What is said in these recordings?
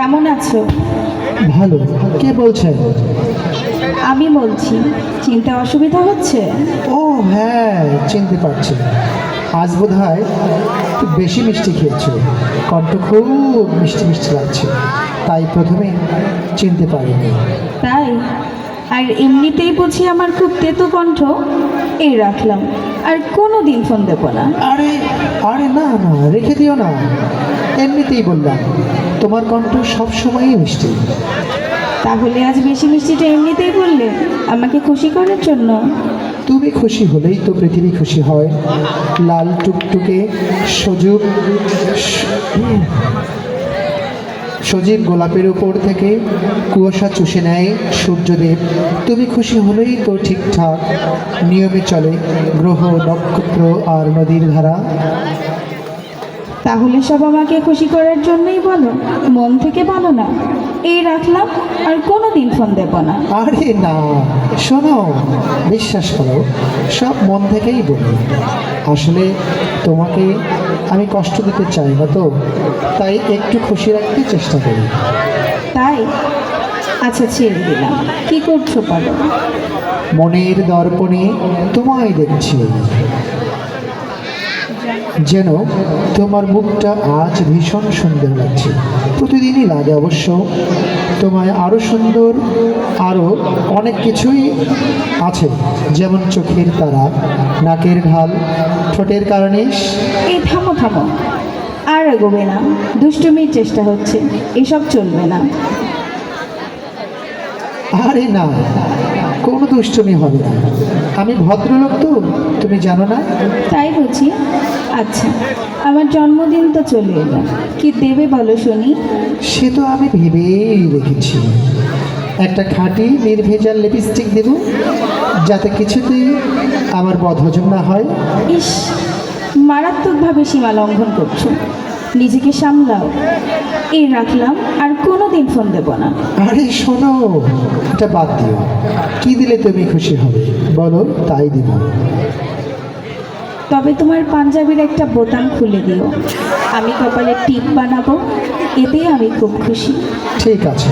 কেমন আছো? ভালো। কে বলছেন? আমি বলছি। চিনতে অসুবিধা হচ্ছে? ও হ্যাঁ, চিনতে পারছি। আজ বোধ হয় একটু বেশি মিষ্টি খেয়েছো, কণ্ঠ খুব মিষ্টি মিষ্টি লাগছে, তাই প্রথমে চিনতে পারিনি। তাই? আর এমনিতেই বুঝি আমার খুব তেতো কণ্ঠ। এই রাখলাম, আর কোনো দিন ফোন দেবো না। আরে আরে না না, রেখে দিও না। এমনিতেই বললাম, তোমার কণ্ঠ সবসময়ই মিষ্টি। তাহলে আজ বেশি মিষ্টিটা এমনিতেই বললে, আমাকে খুশি করার জন্য? তুমি খুশি হলেই তো পৃথিবী খুশি হয়। লাল টুকটুকে সজীব সজীব গোলাপের উপর থেকে কুয়াশা চুষে নেয় সূর্যদেব। তুমি খুশি হলেই তো ঠিকঠাক নিয়মে চলে গ্রহ নক্ষত্র আর নদীর ধারা। তাহলে সব আমাকে খুশি করার জন্যই বলো, মন থেকে বলো না। এই রাখলাম, আর কোনো দিন ফোন দেবো না। আরে না, শোনো, বিশ্বাস করো, সব মন থেকেই বলি। আসলে তোমাকে আমি কষ্ট দিতে চাই না তো, তাই একটু খুশি রাখতে চেষ্টা করি। তাই? আচ্ছা, ছেড়ে দিলাম। কি করছো বলো? মনের দর্পণে তোমায় দেখছি, যেন তোমার মুখটা আজ ভীষণ সুন্দর লাগছে। প্রতিদিনই লাগে অবশ্য, তোমায় আরও সুন্দর, আরও অনেক কিছুই আছে, যেমন চোখের তারা, নাকের ঢাল, ঠোঁটের কার্নিশ। এই থামো থামো, আর এগোবে না। দুষ্টুমির চেষ্টা হচ্ছে, এসব চলবে না। আরে না, কোনো দুষ্টুমি হবে না। আমি ভদ্রলোক তো, তুমি জানো না? তাই বুঝি? আচ্ছা, আমার জন্মদিন তো চলে এলো, কি দেবে বলো শুনি? সে তো আমি ভেবেই রেখেছি। একটা খাঁটি নির্ভেজাল লিপস্টিক দেব, যাতে কিছুতেই আমার বদহজম না হয়। ইস, মারাত্মকভাবে সীমা লঙ্ঘন করছো। নিজেকে সামলাও। এই রাখলাম, আর কোনো দিন ফোন দেবো না। আরে শোনো, এটা বাদ দিও। কি দিলে তুমি খুশি হবে বলো, তাই দিব। তবে তোমার পাঞ্জাবির একটা বোতাম খুলে দিও, আমি কপালে টিপ বানাবো, এতেই আমি খুব খুশি। ঠিক আছে,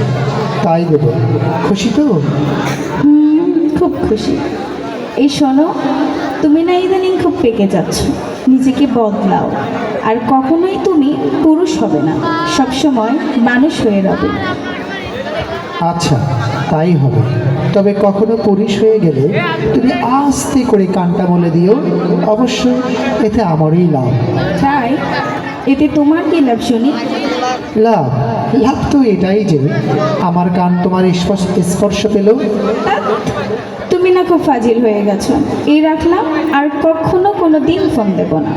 তাই দেব। খুশি তো? খুব খুশি। এই শোনো, তুমি না ইদানিং খুব পেকে যাচ্ছ। নিজেকে বদলাও, আর কখনোই তুমি পুরুষ হবে না, সবসময় মানুষ হয়ে রবে। আচ্ছা, তাই হবে। তবে কখনো পুরুষ হয়ে গেলে তুমি আস্তে করে কানটা বলে দিও, অবশ্য এতে আমারই লাভ। তাই? এতে তোমার কি লাভ শুনি? লাভ? লাভ তো এটাই যে আমার কান তোমার স্পর্শ পেল। তুমি না খুব ফাজিল হয়ে গেছো। এই রাখলাম, আর কখনো কোনো দিন ফোন দেবো না,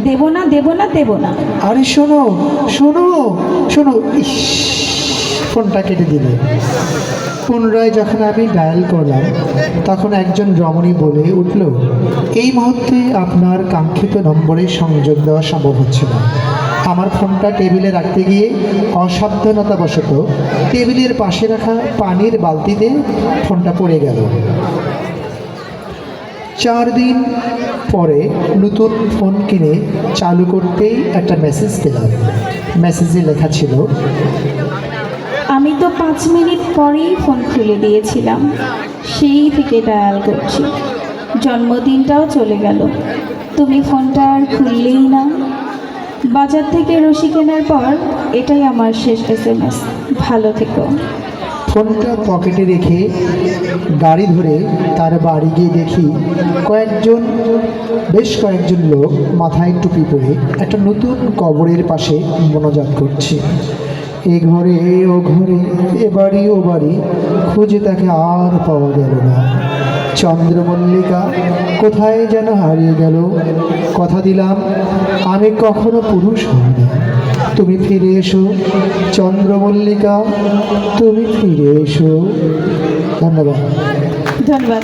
দেবো না, দেবো না, দেবো না। আরে শোনো শোনো শোনো, ইস, ফোনটা কেটে দিলে। পুনরায় যখন আমি ডায়াল করলাম, তখন একজন রমণী বলে উঠল, এই মুহূর্তে আপনার কাঙ্ক্ষিত নম্বরে সংযোগ দেওয়া সম্ভব হচ্ছে না। আমার ফোনটা টেবিলে রাখতে গিয়ে অসাবধানতাবশত টেবিলের পাশে রাখা পানির বালতিতে ফোনটা পড়ে গেল। 4 দিন পরে নতুন ফোন কিনে চালু করতেই একটা মেসেজ পেলাম। মেসেজে লেখা ছিল, আমি তো 5 মিনিট পরেই ফোন খুলে দিয়েছিলাম, সেই থেকে ডায়াল করছি। জন্মদিনটাও চলে গেল, তুমি ফোনটা আর খুললেই না। বাজার থেকে রশি কেনার পর এটাই আমার শেষ SMS। ভালো থেকো। ফোনটা পকেটে রেখে গাড়ি ধরে তার বাড়ি গিয়ে দেখি বেশ কয়েকজন লোক মাথায় টুপি পরে একটা নতুন কবরের পাশে মোনাজাত করছে। এ ঘরে ও ঘরে, এ বাড়ি ও বাড়ি, খুঁজে তাকে আর পাওয়া গেল না। চন্দ্রমল্লিকা কোথায় যেন হারিয়ে গেল। কথা দিলাম, আমি কখনো পুরুষ হব না। তুমি ফিরে এসো চন্দ্রমল্লিকা, তুমি ফিরে এসো। ধন্যবাদ। ধন্যবাদ।